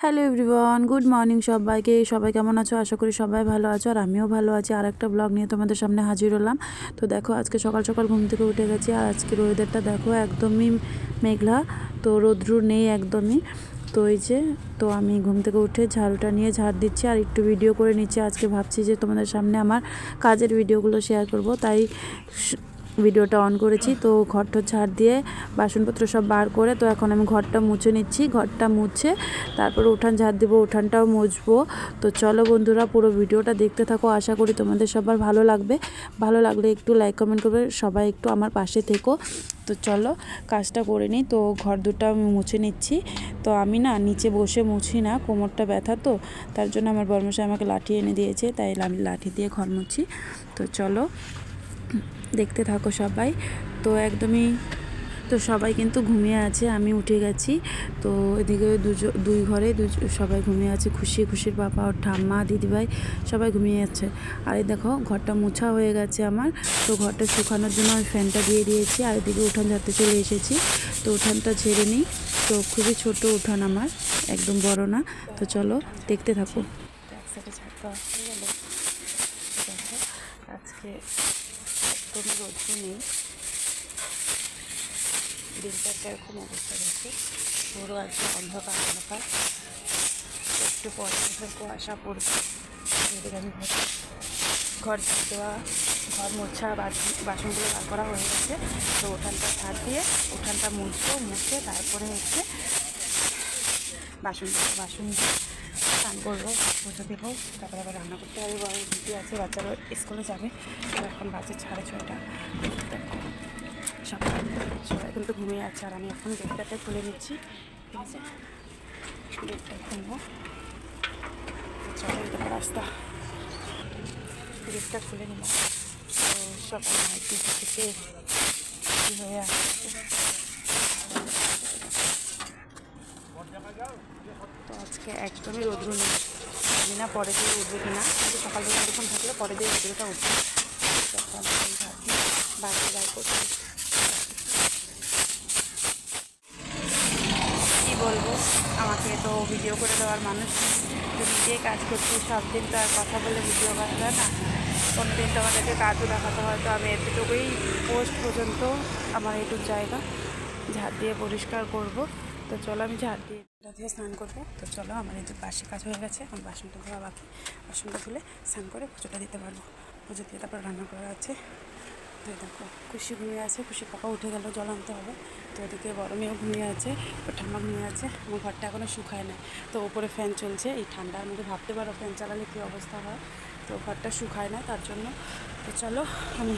Hello everyone, good morning সবাইকে। সবাই কেমন আছো? আশা করি সবাই ভালো আছো, আর আমিও ভালো আছি। আর একটা ব্লগ নিয়ে তোমাদের সামনে হাজির হলাম। তো দেখো, আজকে সকাল সকাল ঘুম থেকে উঠে গেছি, আর আজকের ওয়েদারটা দেখো একদমই মেঘলা, তো রৌদ্র নেই একদমই। তো এই যে, তো আমি ঘুম থেকে উঠে ঝাড়ুটা নিয়ে ঝাড় দিচ্ছি আর একটু ভিডিও করে নিচ্ছি। আজকে ভাবছি যে তোমাদের সামনে আমার কাজের ভিডিওগুলো শেয়ার করব, তাই ভিডিওটা অন করেছি। তো ঘরটা ঝাড় দিয়ে বাসনপত্র সব বার করে, তো এখন আমি ঘরটা মুছে নিচ্ছি। ঘরটা মুছে তারপর উঠান ঝাড় দিব, উঠানটাও মুছবো। তো চলো বন্ধুরা, পুরো ভিডিওটা দেখতে থাকো। আশা করি তোমাদের সবার ভালো লাগবে। ভালো লাগলে একটু লাইক কমেন্ট করবে, সবাই একটু আমার পাশে থেকো। তো চলো কাজটা করে নিই। তো ঘর দুটো আমি মুছে নিচ্ছি। তো আমি না নিচে বসে মুছি না, কোমরটা ব্যথা, তো তার জন্য আমার বর্মশাই আমাকে লাঠি এনে দিয়েছে, তাই আমি লাঠি দিয়ে ঘর মুছি। তো চলো দেখতে থাকো সবাই। তো একদমই, তো সবাই কিন্তু ঘুমিয়ে আছে, আমি উঠে গেছি। তো এদিকে দুই ঘরে সবাই ঘুমিয়ে আছে। খুশির বাবা, ওর ঠাম্মা, দিদিভাই সবাই ঘুমিয়ে আছে। আর এই দেখো ঘরটা মোছা হয়ে গেছে আমার। তো ঘরটা শুকানোর জন্য আমি ফ্যানটা দিয়ে দিয়েছি, আর এদিকে উঠান ঝাড়তে চলে এসেছি। তো উঠানটা ঝেড়ে নিই। তো খুবই ছোট উঠান আমার, একদম বড় না। তো চলো দেখতে থাকো। এক সাইডে ঝাড়তে হয়ে গেল। দেখো আজকে একদমই রোদ্র নেই, দিনটা এরকম অবস্থা হয়েছে, পুরো আজকে অন্ধকার। একটু পরে কুয়াশা পড়বে। এদিকে আমি ঘর ঝাড় দেওয়া, ঘর মোছা, বাসনগুলো বার করা হয়ে গেছে। তো উঠানটা ঝাড় দিয়ে উঠানটা মুছে তারপরে হচ্ছে বাসন স্নান করবো, পুজো দেবো, তারপরে আবার রান্না করতে হবে। বড় ডিউটি আছে, বাচ্চারা স্কুলে যাবে। তো এখন বাজে 6:30। সবাই কিন্তু ঘুমিয়ে আছে, আর আমি এখন গেটটাতে খুলে নিচ্ছি। ঠিক আছে, গেটটা খুলবো। চলো দেখো রাস্তা, গেটটা খুলে নিলাম। তো সকাল নাইটি থেকে কী হয়ে আসছে। তো আজকে একদমই রৌদ্র নেই, জানি না পরে দিয়ে উঠবে কিনা, কিন্তু সকালবেলা এরকম থাকলে পরে দিয়ে রৌদ্রটা উঠবে। বাইরে যাই করছি, কী বলবো, আমাকে তো ভিডিও করে দেওয়ার মানুষ, তো নিজেই কাজ করছি। সব দিন তো আর কথা বলে ভিডিও করা যায় না, কোনো দিন তো আমাদেরকে কাজও দেখাতে হয়। তো আমি এতটুকুই পোস্ট পর্যন্ত আমার এইটুকু জায়গা ঝাড় দিয়ে পরিষ্কার করব। তো চলো আমি ঝাড় দিয়ে স্নান করবো। তো চলো, আমার এই যে বাসি কাজ হয়ে গেছে, আমার বাসনটা ধোয়া বাকি। বাসনটা ধুলে স্নান করে পুজোটা দিতে পারবো। পুজো দিয়ে তারপর রান্না করা আছে। তো দেখো খুশি ঘুমিয়ে আছে, খুশি পাপা উঠে গেল, জল আনতে হবে। তো ওদিকে বড় মেয়েও ঘুমিয়ে আছে, ওর ঠাম্মা ঘুমিয়ে আছে। আমার ঘরটা এখনও শুকায় না, তো ওপরে ফ্যান চলছে। এই ঠান্ডার মধ্যে ভাবতে পারো ফ্যান চালালে কী অবস্থা হয়। তো ঘরটা শুকায় না তার জন্য। তো চলো আমি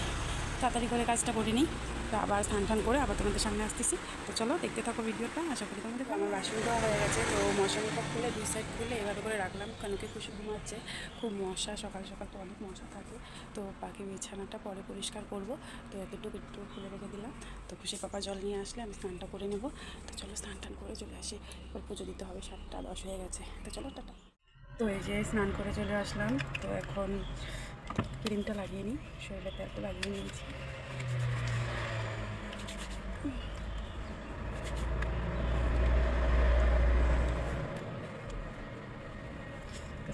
তাড়াতাড়ি করে কাজটা করে নিই, তো আবার স্নান করে আবার তোমাদের সামনে আসতেছি। তো চলো দেখতে থাকো ভিডিওটা, আশা করি তোমাদের। আমার বাসন দেওয়া হয়ে গেছে। তো মশারিটা খুলে দুই সাইড খুলে এভাবে করে রাখলাম, কারণকে খুশি ঘুমাচ্ছে। খুব মশা, সকাল সকাল তো অনেক মশা থাকে। তো বাকি বিছানাটা পরে পরিষ্কার করব। তো এতটুকু একটু খুলে রেখে দিলাম। তো খুশি পাপা জল নিয়ে আসলে আমি স্নানটা করে নেব। তো চলো স্নান করে চলে আসি, এবার পুজো দিতে হবে। 7:10 হয়ে গেছে। তো চলো টাটা। তো এই যে স্নান করে চলে আসলাম। তো এখন ক্রিমটা লাগিয়ে নিই, শরীরে তেলটা লাগিয়ে নিয়েছি।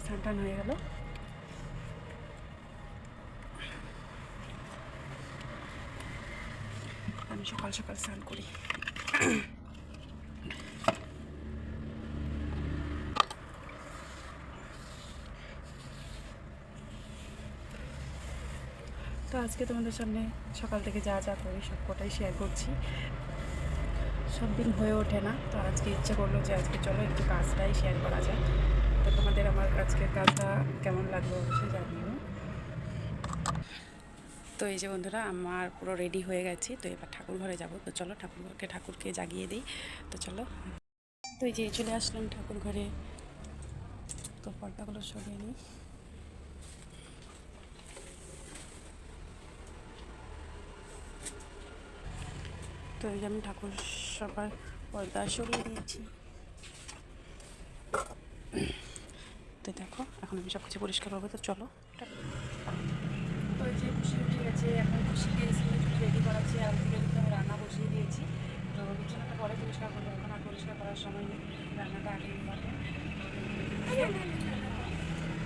স্নান হয়ে গেল। আমি সকাল সকাল স্নান করি। তো আজকে তোমাদের সামনে সকাল থেকে যা যা করি সব কটাই শেয়ার করছি। সব দিন হয়ে ওঠে না, তো আজকে ইচ্ছে করলো যে আজকে চলো একটু কাজটাই শেয়ার করা যায়। তো তোমাদের আমার আজকের কাজটা কেমন লাগলো অবশ্যই জানিও। তো এই যে বন্ধুরা, আমার পুরো রেডি হয়ে গেছি। তো এবার ঠাকুর ঘরে যাবো। তো চলো ঠাকুরকে জাগিয়ে দিই। তো চলো, তো এই যে চলে আসলাম ঠাকুর ঘরে। তো পর্দাগুলো সরিয়ে নিই। তো এই যে আমি ঠাকুর সবার পর্দা সরিয়ে দিয়েছি। তো দেখো এখন আমি সব কিছু পরিষ্কার করবো। তো চলো। তো এই যে খুশি উঠে গেছে, এখন খুশিকে রেডি করাচ্ছি, আর ওদিকে কিন্তু আমি রান্না বসিয়ে দিয়েছি। তো বিছানাটা পরে পরিষ্কার করবো, এখন আর পরিষ্কার করার সময় নেই, রান্নাটা আগে ইম্পর্টেন্ট। তো খুশিকে,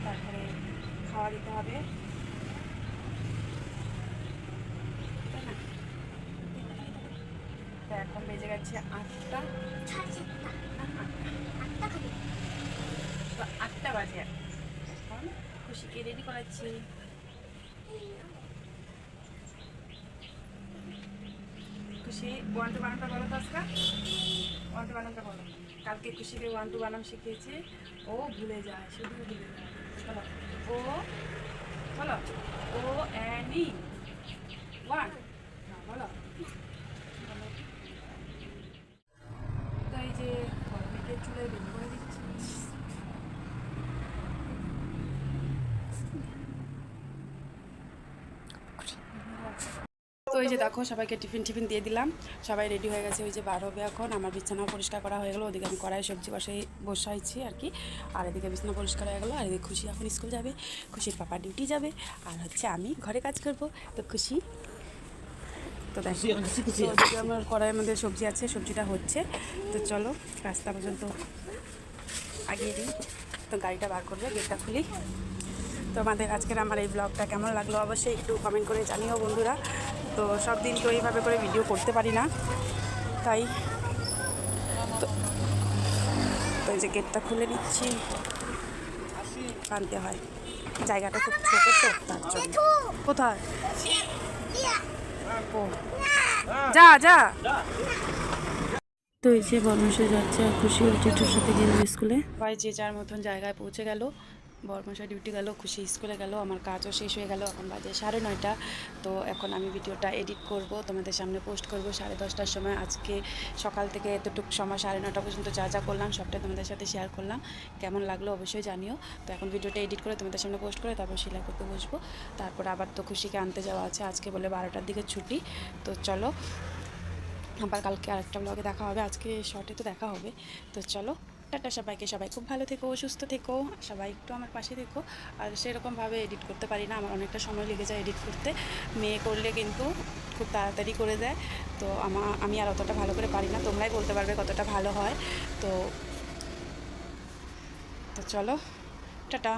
তারপরে খাওয়া দিতে হবে। তো এখন বেজে গেছে 8টা, তো 8টা বাজে। এখন খুশিকে রেডি করাচ্ছি। খুশি 1 2 বানানটা বলো তো আজকে, 1 2 বানানটা বলো। কালকে খুশিকে 1 2 বানান শিখিয়েছি, ও ভুলে যায়, শুধু ভুলে যায়। বলো ও, বলো ও এন ই 1, বলো। তো এই যে গরমের চুলায় বের করে দিচ্ছি। তো এই যে দেখো সবাইকে টিফিন টিফিন দিয়ে দিলাম, সবাই রেডি হয়ে গেছে। ওই যে বার হবে এখন, আমার বিছানা পরিষ্কার করা হয়ে গেলো, ওদিকে আমি কড়াই সবজি বসাইছি আর কি, আর এদিকে বিছানা পরিষ্কার হয়ে গেলো। আর এদিকে খুশি এখন স্কুল যাবে, খুশির পাপা ডিউটি যাবে, আর হচ্ছে আমি ঘরে কাজ করব। তো খুশি তো দেখো আমার কড়াইয়ের মধ্যে সবজি আছে, সবজিটা হচ্ছে। তো চলো রাস্তা পর্যন্ত আগিয়ে দিই। তো গাড়িটা বার করবে, গেটটা খুলি। তো আমাদের আজকের আমার এই ব্লগটা কেমন লাগলো অবশ্যই একটু কমেন্ট করে জানিও বন্ধুরা। তো সব দিন তো এইভাবে করে ভিডিও করতে পারি না, তাই তো এই যে গেটটা খুলে নিচ্ছি, আনতে হয়, জায়গাটা খুব ছোটো তো তার জন্য। কোথায় ও যা যা। তো এই যে বর্মশাই যাচ্ছে আর খুশি ওর জেঠুর সাথে গেল স্কুলে। ভাই যে যার মতন জায়গায় পৌঁছে গেল, বর্মশাই ডিউটি গেল, খুশি স্কুলে গেল, আমার কাজও শেষ হয়ে গেল। এখন বাজে 9:30। তো এখন আমি ভিডিওটা এডিট করব, তোমাদের সামনে পোস্ট করব 10:30টার সময়। আজকে সকাল থেকে এতটুকু সময় 9:30 পর্যন্ত যা যা করলাম সবটাই তোমাদের সাথে শেয়ার করলাম। কেমন লাগলো অবশ্যই জানিও। তো এখন ভিডিওটা এডিট করে তোমাদের সামনে পোস্ট করে তারপর সেলাই করতে বসবো। তারপর আবার তো খুশিকে আনতে যাওয়া আছে, আজকে বলে 12টার দিকে ছুটি। তো চলো আবার কালকে আরেকটা ব্লগে দেখা হবে, আজকে শর্টে তো দেখা হবে। তো চলো টাটা সবাইকে, সবাই খুব ভালো থেকো, সুস্থ থেকো, সবাই একটু আমার পাশে থেকো। আর সেরকমভাবে এডিট করতে পারি না, আমার অনেকটা সময় লেগে যায় এডিট করতে। মেয়ে করলে কিন্তু খুব তাড়াতাড়ি করে দেয়, তো আমি আর অতটা ভালো করে পারি না, তোমরাই বলতে পারবে কতটা ভালো হয়। তো চলো টাটা।